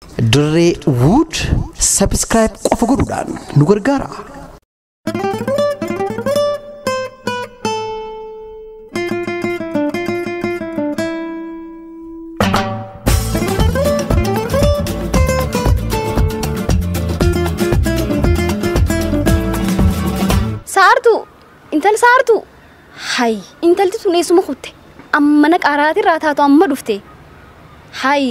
دري وود سبسكرايب قف godhuudhaan nu gargaara. intal saartu hay intalti tuneesuma kutte amma naqaraati raataatu amma dhufte hay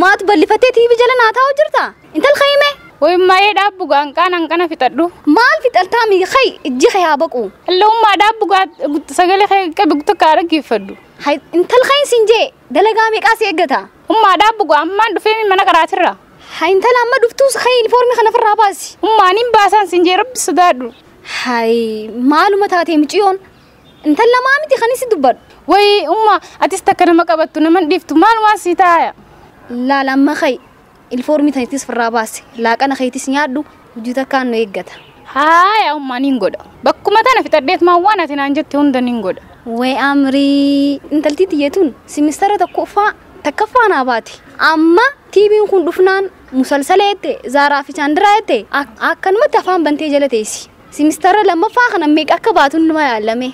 maat ballifatee tiivi jala naataa hojirta intal khayme way maayee dhaabbu gaanqaan fixadhu maal fixaltaa mi khay ijji khay habaqu allumma dhaabbu sagale khay qabtu kaara gifadhu hay intal khay sinje dalagaa meeqaas eeggata umma dhaabbu ammaan dhufee mana qaraatirra hay intal amma dhuftuus khay uniformi kana firraa baasi umma nin baasan sinje rabbi sodaadhu hay maaluma taatee miciyoon intal lamaa miti khanis dubbadhu way umma atista kana maqabattu naman dhiftu maal waan sitaaya la lamma khay uniformi taytis firraa baasi laaqana khaytis nyaadhu hujita kaanno eeggata haya umma nin goda bakkuma tana fitaddeet maa waan ati naan jette hunda nin goda way amri intalti tiyetun simistara takkafaanaa baati amma tiibiin kun dhufnaan musalsaleette zaaraa fi chaandiraette akkanumatti afaan bantee jala teessi simistara lammaffaa kana meeqa akka baatun numa yaalame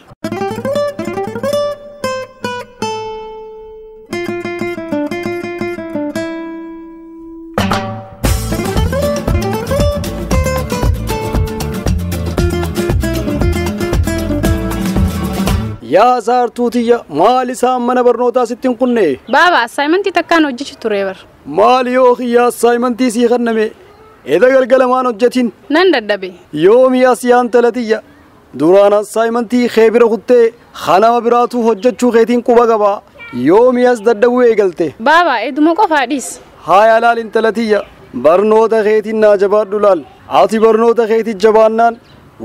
yaa saartuutiya maal isaan mana barnootaa sittin kunne baaba assignmentii takkaan hojjechu tureebar maal yoo khiyyaa assignmentii sii kanname eda galgalamaan hojjetin nan dadhabe yoomi asiyaan talatiyya duraan assignmentii kheebira kuttee khanama biraatu hojjechuu keetiin quba qaba yoomi as dadhabuu eegalte baaba eduma qofaadhiis haaya laal intalatiyya barnoota keetiin naa jabaadhu laal ati barnoota keetiin jabaannaan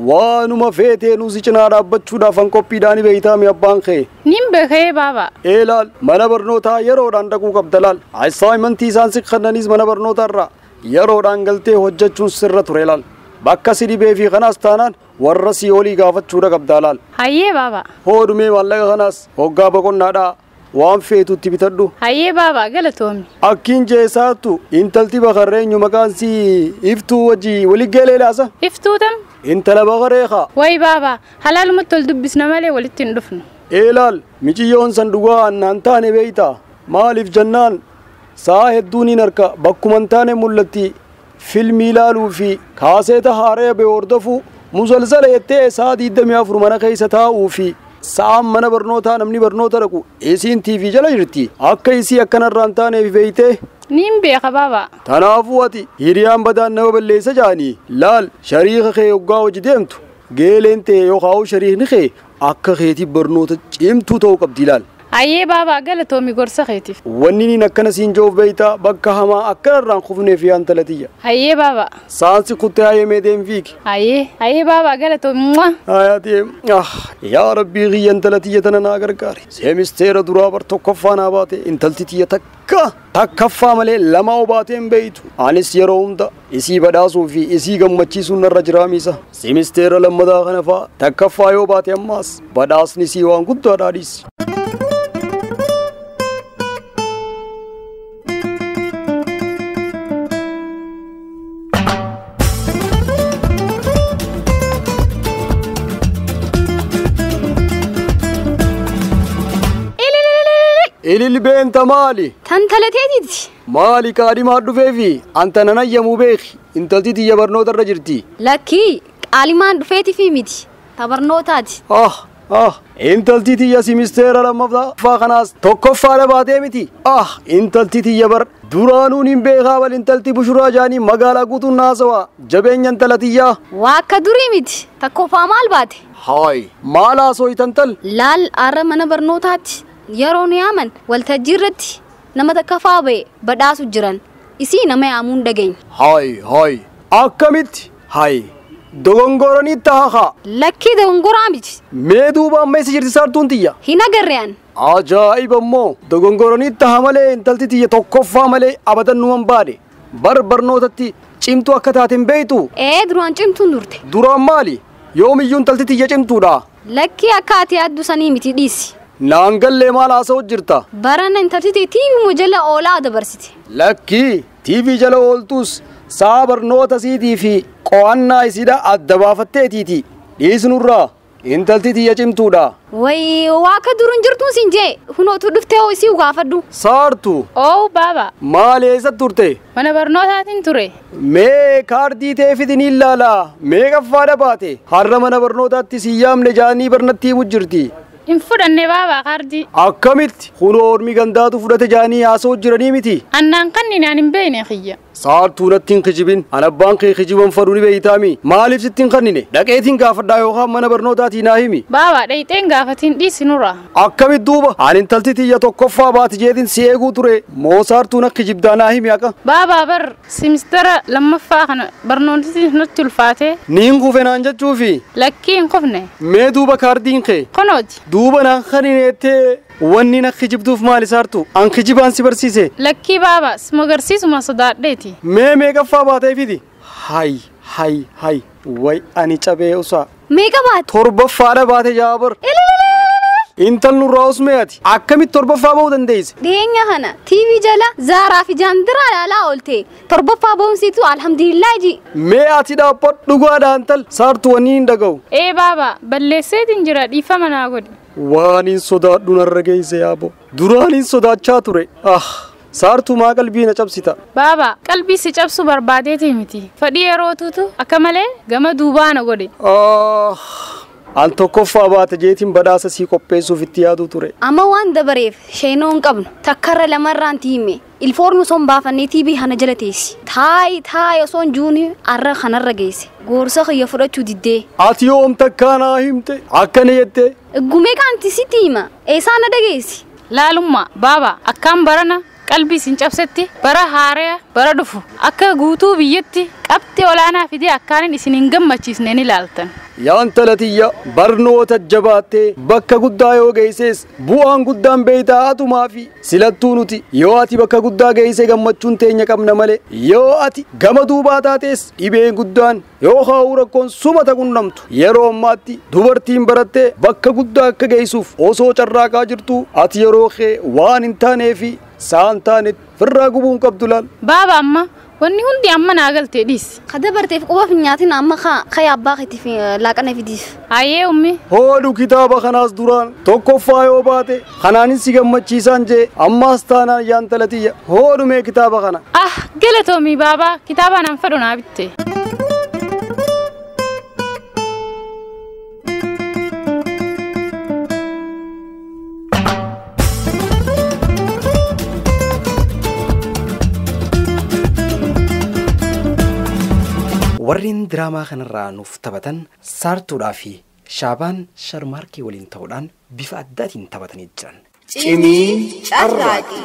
waanuma feetee nusi cinaa dhaabbachuudhaaf an qophiidhaan beeytaami abbaan kee nin beekee baaba laal mana barnootaa yeroodhaan dhaquu qabda laal assignmentii isaan si kennanis mana barnootaarraa yeroodhaan galtee hojjechuun sirra ture laal bakka si dhibee fi kanaas taanaan warra si olii gaafachuudha qabdaa laal hayyee baaba hoodumee maallaqa kanaas hoggaa boqonnaadhaa waan feetutti bitadhu hayyee baaba galatoomi akkiin jeesaattu intalti bakarreenyu maqaan si iftuu wajjii waliggee laasa iftuutam intala baqareeqa way baaba halaalumatti ol dubbisna malee walitti hin dhufnu laal miciyyoon san dhugaa annaan taane beeyta maaliif jennaan saa hedduun hin harka bakkuman taane mul'atti filmii ilaaluu fi kaaseeta haaree bee hordofuu musalsala jettee saa 24 mana keessa taa'uu fi sa'aan mana barnootaa namni barnoota dhaqu isiin tiivii jala jirti akka isii akkanarraan taaneef beeytee nin beeka baaba tanaafuu ati hiriyaan badaan nama balleessa jaanii laal shariika kee hoggaa hojii deemtu geeleen ta'e yookaan shariikni kee akka keetiif barnoota cimtuu ta'uu qabdi laal hayyee baaba galatoomi gorsa keetiif wanni niin akkana siin joof beeytaa bakka hamaa akkanarraan kufneef yaan talatiyya hayyee baaba saansi kuttee hayyemee deem fiigi hayyee baaba galatoomi hayaatee yaa rabbii kiyyan talatiyya tana naa gargaari seemisteera duraa bar tokkoffaa naa baate intalti tiyya takkaffaa malee lama obaateen beeytu anis yeroo hunda isii badhaasuu fi isii gammachiisuun narra jiraamisa seemisteera lammataa kana faa takkaffaa yoo baate ammaas badhaasni sii waan guddaadhaadhiis ililbeenta maali tantalateetiti maali qaadimaa dhufeefi anta nanayyamuu beeki intalti tiyya barnootarra jirti lakkii qaalimaan dhufeetifi miti ta barnootaati intalti tiyya simisteera lammaffaa kanaas tokkoffaadha baatee miti intalti tiyya bar duraanuun hin beekaa bal intalti bushuraa jaanii magaalaa guutuun naasawaa jabeenya intala tiyyaa waa akka durii miti takkoffaa maal baate haay maal haasoo itantal laal arra mana barnootaatti yeroo nu yaaman waltajjii irratti nama takkafaa ba'e badhaasu jiran isii nama yaamuun dhageenya haay akkamitti haay dogongoranii tahaa lakkii dogongoraa miti mee duuba amma isa jirti saartuun tiyya hin agarrean ajaa'iba immoo dogongoranii taha malee intalti tiyya tokkoffaa malee abadan numan baade barnootatti cimtuu akka taateen beeytu duraan cimtuun turte duraan maali yoomiyyuu intalti tiyya cimtuudha lakkii akka ati addu sanii miti dhiisi naangallee maal haasa'u jirta barana intalti tiivi mujalla oolaa dabarsite lakkii TV jala ooltus saa barnoota siitii fi qo'annaa isiidha adda baafatteetiiti dhiisnurraa intalti tiyya cimtuudha. Way waaka durun jirtuun siin jee hunootu dhuftee hoo isii gaafadhu. Saartu. Oo baaba. Maal eessa turte? Mana barnootaatiin ture. Mee kaardii ta'e fidin ilaalaa mee gaffaadha baate har'a mana barnootaatti si yaamne jaanii barnattii mujjirti. Hin fudhanne baaba kaardii. Akkamitti kunoo ormi gandaatu fudhate jaanii haasoo jiranii miti. Annaan kanneen aan hin beekne kiyya. Saartuu natti hin kijibin an abbaan kee kijiban faduu ni beeytaami maaliif sitti hin kannine dhaqeetiin gaafadhaa yookaan mana barnootaatii naa himi. Baaba dhayiteen gaafatiin dhiisinurra. Akkamitti duuba an intalti tiyya tokkoffaa baati jeetiin si eeguu ture moo saartuu na kijibdaa naa himi akka. Baaba bar simistara lammaffaa kana barnootatti natti ulfaate. Niin kufe naan jechuufi. Lakkii hin kufne. Mee duuba kaardiin kee. Konooti. Duuba naan kanineettee wanni na kijibduuf maali saartu an kijibaan si barsiise. Lakkii baaba sima garsiisuma sodaadheeti. Mee meeqaffaa baatee fidi. Hay way ani cabee usaa. Meeqa baate? Torbaffaadha baate jaabar. Intal nurraa usmeeti akkamitti torbaffaa bahuu dandeesse? Dhiyeenya kana TV jala Zaaraa fi Jaandiraa ilaalaa oolte torbaffaa bahumsiitu alhamdulillah ji. Mee ati dhaabbadhu dhugaadhaan tal saartu wanni hin dhaga'u. Baaba balleesseetiin jira dhiifama naa godhi. Waan hin sodaadhu narra geesse yaabo duraan hin sodaachaa ture. Saartu maa qalbii na cabsita. Baaba qalbii si cabsu barbaadeeti miti fadhii yeroo tuutu akka malee gama duubaa na godhe. An tokkoffaa baate jeetiin badhaasa sii qopheessuuf itti yaaduu ture. Amma waan dabareef sheenoo hin qabnu takkarra lamarraan tiime ilfoornu son baafannee TV hana jala teessi. Taayi osoon juuni arra kanarra geesse. Gorsa kiyya fudhachuu diddee. Ati yoom takkaanaa himte akkana jette. Gumee kaanti si tiima eesaan na dhageessi. Laalummaa baaba akkaan barana qalbii sin cabsetti bara haaraa bara dhufu akka guutuu biyyatti qabxii olaanaa fidee akkaanin isin hin gammachiisneen ilaaltan. Yaan talatiyya barnoota jabaattee bakka guddaa yoo geesses bu'aan guddaan beeytaa atumaa fi silattuu nuti yoo ati bakka guddaa geesse gammachuun teenya qabna malee yoo ati gama duubaa taates dhibeen guddaan yoo haa'u rakkoon sumata qunnamtu yeroo ammaatti dubartiin barattee bakka guddaa akka geessuuf osoo carraaqaa jirtu ati yeroo kee waan hin taanee fi saan taanetti firraa gubuun qabdu laal. Baaba amma wanni hundi amma naa galtee dhiisi. Kada barteef quba fi nyaatiin amma kaya abbaa keetiif laaqana fidiif. Hayyee ummi. Hoodhu kitaaba kanaas duraan tokkoffaa yoo baate kanaanis si gammachiisaan jee ammaas taanaan yaan talatiyya hoodhumee kitaaba kana. Galatoomii baaba kitaaba nan fedhu naa bitte. warreen diraamaa kanarraa nuuf taphatan saartuudhaa fi shaabaan sharmaarkii waliin ta'uudhaan bifa addaatiin taphatanii jiran. Cimii carraaqii.